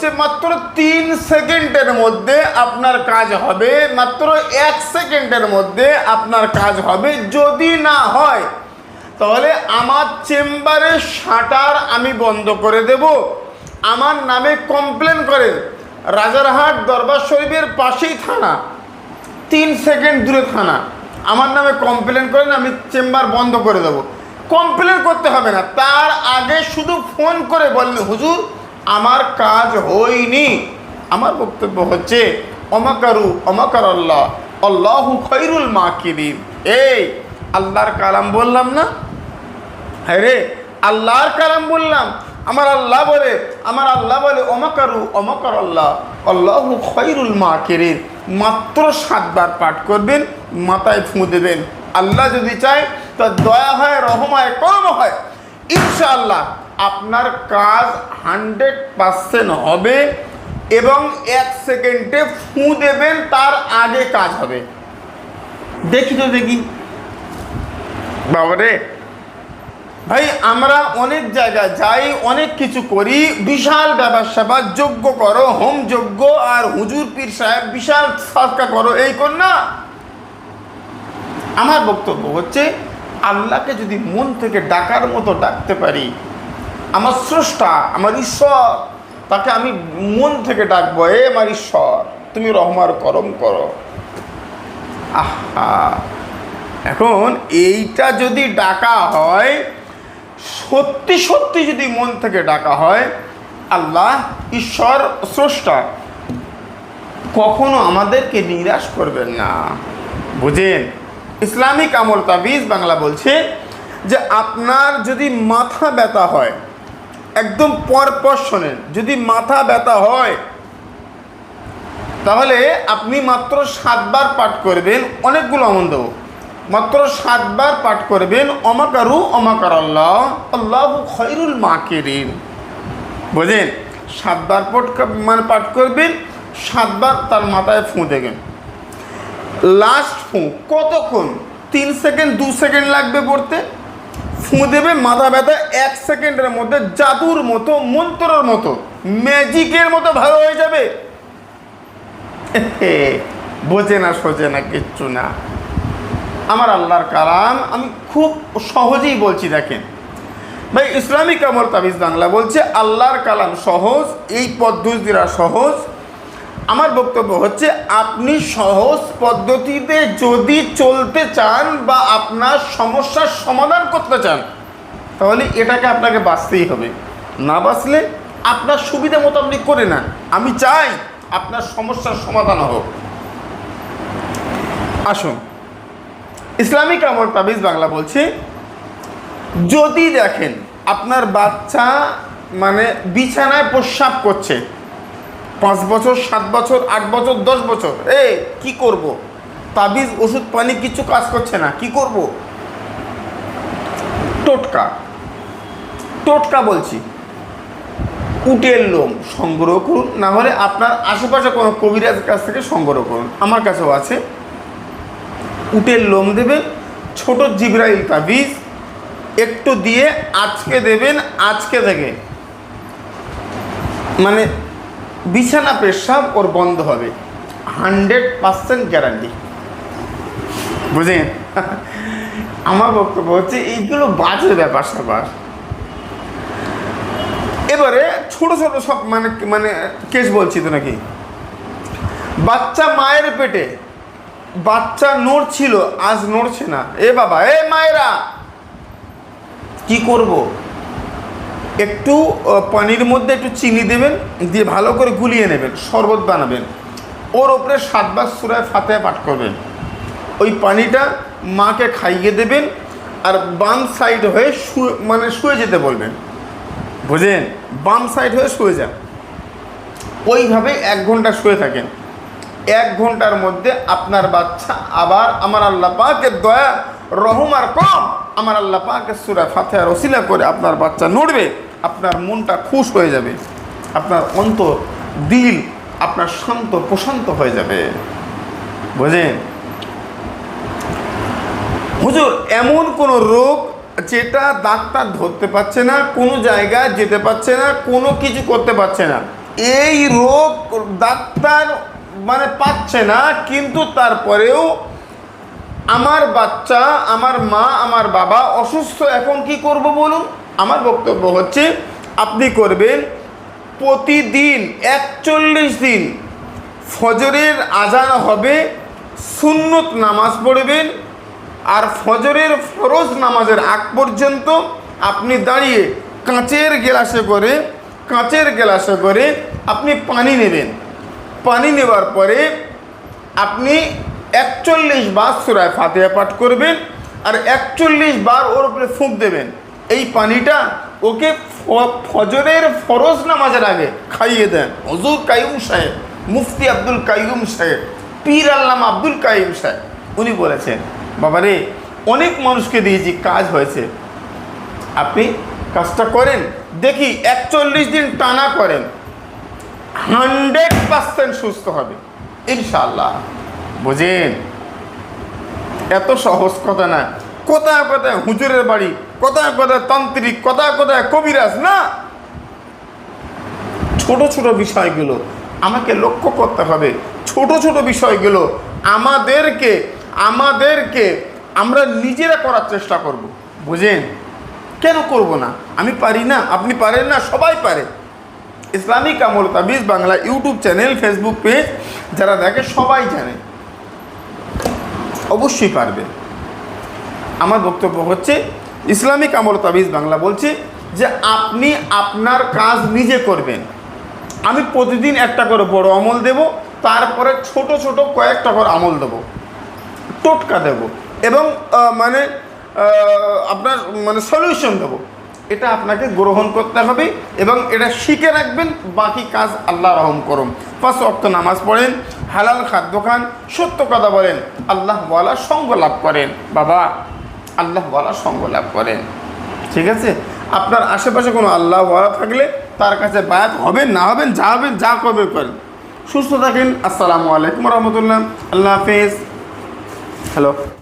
হচ্ছে মাত্র 3 সেকেন্ডের মধ্যে আপনার কাজ হবে, মাত্র 1 সেকেন্ডের মধ্যে আপনার কাজ হবে। যদি না হয় তাহলে আমার চেম্বারের শাটার আমি বন্ধ করে দেব, আমার নামে কমপ্লেন করেন। রাজারহাট দরবার শরীফের পাশেই থানা, 3 সেকেন্ড দূরে থানা, আমার নামে কমপ্লেন করেন, আমি চেম্বার বন্ধ করে দেব। কমপ্লেন করতে হবে না, তার আগে শুধু ফোন করে বললেন হুজুর আমার কাজ হয়নি। আমার বক্তব্য হচ্ছে অমাকারু অমাকার আল্লাহ, আল্লাহু খৈরুল মাকিরিন। এই আল্লাহর কালাম বললাম না? হ্যাঁ রে, আল্লাহর কালাম বললাম। আমার আল্লাহ বলে অমাকারু অমাকার আল্লাহ, আল্লাহু খৈরুল মাকিরিন। মাত্র 7 বার পাঠ করবেন, মাথায় ফুঁ দেবেন। আল্লাহ যদি চায় তো দয়া হয়, রহম হয়, করম হয়, ইনশাআল্লাহ আপনার কাজ 100% হবে। এবং 1 সেকেন্ডে ফুঁ দেবেন, তার আগে কাজ হবে। দেখি বাবারে ভাই, আমরা অনেক জায়গায় যাই, অনেক কিছু করি, বিশাল ব্যবসা, যোগ্য করো, হোম যজ্ঞ, আর হুজুর পীর সাহেব বিশাল সাদকা করো, এই কর না। আমার বক্তব্য হচ্ছে আল্লাহকে যদি মন থেকে ডাকার মতো ডাকতে পারি, আমার স্রষ্টা, আমার ঈশ্বর, তাকে আমি মন থেকে ডাকবো, এ আমার ঈশ্বর তুমি রহমার করম করো। আহা, এখন এইটা যদি ডাকা হয়, সত্যি সত্যি যদি মন থেকে ডাকা হয়, আল্লাহ ঈশ্বর স্রষ্টা কখনো আমাদেরকে নিরাশ করবেন না। বুঝেন, ইসলামিক আমল তাবিজ বাংলা বলছে যে আপনার যদি মাথা ব্যথা হয়, একদম পরপর শোনেন, যদি মাথা ব্যথা হয় তাহলে আপনি মাত্র 7 বার পাঠ করবেন। অনেকগুলো আমল দেবো, মাত্র 7 বার পাঠ করবেন অমাকারু অমাকার আল্লাহ, আল্লাহু খৈরুল মাকিরিন। বুঝেন, 7 বার পাঠ করবেন, 7 বার তার মাথায় ফুঁ দেবেন। লাস্ট ফুঁ কতক্ষণ? 3 সেকেন্ড 2 সেকেন্ড লাগবে পড়তে। ফুঁ দেবে, মাথা ব্যথা 1 সেকেন্ডের মধ্যে জাদুর মতো, মন্ত্রের মতো, ম্যাজিকের মতো ভালো হয়ে যাবে। বোঝে না সোজে না, কিচ্ছু না। আমার আল্লাহর কালাম আমি খুব সহজেই বলছি। দেখেন ভাই, ইসলামিক আমল তাবিজ বাংলা বলছে আল্লাহর কালাম সহজ, এই পদ্ধতিরা সহজ। আমার বক্তব্য হচ্ছে আপনি সহজ পদ্ধতিতে যদি চলতে চান বা আপনার সমস্যার সমাধান করতে চান, তাহলে এটাকে আপনাকে বাঁচতেই হবে। না বাঁচলে আপনার সুবিধা মতো আপনি করে নেন। আমি চাই আপনার সমস্যার সমাধান হোক। আসুন, ইসলামিক আমল তাবিজ বাংলা বলছে যদি দেখেন আপনার বাচ্চা বিছানায় প্রস্রাব করছে, 5 বছর 7 বছর 8 বছর 10 বছর, কি করব? তাবিজ ওষুধ পানি কিছু কাজ করছে না, কি করব? টোটকা বলছি, উটের লোম সংগ্রহ করুন, না হলে আপনার আশেপাশে কোনো কবিরাজের কাছ থেকে সংগ্রহ করুন। আমার কাছেও আছে। উটের লোম দেবেন, ছোট জিবরাইল তাবিজ একটু দিয়ে আজকে দেবেন। আজকে থেকে বিছানা পেশাব ওর বন্ধ হবে, 100% গ্যারান্টি। বুঝলেন? আমার বক্তব্য হচ্ছে এইগুলো বাজে ব্যাপার স্যাপার। এবারে ছোট ছোট সব কেস বলছি তো নাকি। বাচ্চা মায়ের পেটে, বাচ্চা নড়ছিল, আজ নড়ছে না। এ বাবা, এ মায়েরা কি করব? একটু পানির মধ্যে একটু চিনি দেবেন, দিয়ে ভালো করে গুলিয়ে নেবেন, শরবত বানাবেন, ওর ওপরে 7 বার সূরা ফাতিহা পাঠ করবেন। ওই পানিটা মাকে খাইয়ে দেবেন, আর বাম সাইড হয়ে শুয়ে যেতে বলবেন। বুঝলেন? বাম সাইড হয়ে শুয়ে যান। ওইভাবে 1 ঘন্টা শুয়ে থাকেন। 1 ঘন্টার মধ্যে আপনার বাচ্চা আবার আমার আল্লাহ পাকের দয়া, রহম আর কম, আমার আল্লাহ পাকের সূরা ফাতিহার ওসিলা করে আপনার বাচ্চা নড়বে। আপনার মনটা খুশ হয়ে যাবে, আপনার অন্তর দিল আপনার শান্ত প্রশান্ত হয়ে যাবে। বুঝলেন? হুজুর, এমন কোনো রোগ যেটা ডাক্তার ধরতে পারছে না, কোনো জায়গায় যেতে পারছে না, কোনো কিছু করতে পারছে না, এই রোগ ডাক্তার মানে পাচ্ছে না, কিন্তু তারপরেও আমার বাচ্চা, আমার মা, আমার বাবা অসুস্থ, এখন কি করব বলুন? আমার বক্তব্য হচ্ছে আপনি করবেন প্রতিদিন 41 দিন ফজরের আজান হবে, সুন্নত নামাজ পড়বেন, আর ফজরের ফরজ নামাজের আগ পর্যন্ত আপনি দাঁড়িয়ে কাঁচের গ্লাসে করে আপনি পানি নেবেন। পানি নেওয়ার পরে আপনি 41 বার সূরা ফাতিহা পাঠ করবেন, আর 41 বার ওর উপরে ফুঁক দেবেন। এই পানিটা ওকে ফজরের ফরজ নামাজের আগে খাইয়ে দেন। হুজুর কাইয়ুম সাহেব, মুফতি আব্দুল কাইয়ুম সাহেব, পীর আল্লামা আব্দুল কাইয়ুম সাহেব, উনি বলেছেন, বাবারে অনেক মানুষকে দিয়েছি, কাজ হয়েছে, আপনি কাজটা করেন দেখি, 41 দিন টানা করেন, 100% সুস্থ হবে ইনশাআল্লাহ। বুঝেন? এত সহজ কথা না। কোথায় কোথায় হুজুরের বাড়ি, কোথায় কোথায় তান্ত্রিক, কোথায় কোথায় কবিরাজ, না, ছোট ছোট বিষয়গুলো আমাকে লক্ষ্য করতে হবে। ছোট ছোট বিষয়গুলো আমাদেরকে আমরা নিজেরা করার চেষ্টা করব। বুঝেন? কেন করব না? আমি পারি না, আপনি পারেন না, সবাই পারে। ইসলামিক আমল তাবিজ Bangla YouTube channel, Facebook page যারা দেখে সবাই জানে, অবশ্যই পারবে। আমার বক্তব্য হচ্ছে ইসলামিক আমল তাবিজ বাংলা বলছে যে আপনি আপনার কাজ নিজে করবেন। আমি প্রতিদিন একটা করে বড় আমল দেব, তারপরে ছোট ছোট কয়েকটা করে আমল দেব, টোটকা দেব, এবং আপনার সলিউশন দেব। এটা আপনাকে গ্রহণ করতে হবে এবং এটা শিখে রাখবেন। বাকি কাজ আল্লাহ রহম করুন। 5 ওয়াক্ত নামাজ পড়েন, হালাল খাদ্য খান, সত্য কথা বলেন, আল্লাহ ওয়ালা সঙ্গ লাভ করেন। বাবা, আল্লাহ ওয়ালা সঙ্গ লাভ করেন। ঠিক আছে? আপনার আশেপাশে কোনো আল্লাহ ওয়ালা থাকলে তার কাছে বায়াত হবেন, না হবেন, যা করবেন করেন। সুস্থ থাকেন। আসসালামু আলাইকুম রহমতুল্লাহ। আল্লাহ হাফেজ। হ্যালো।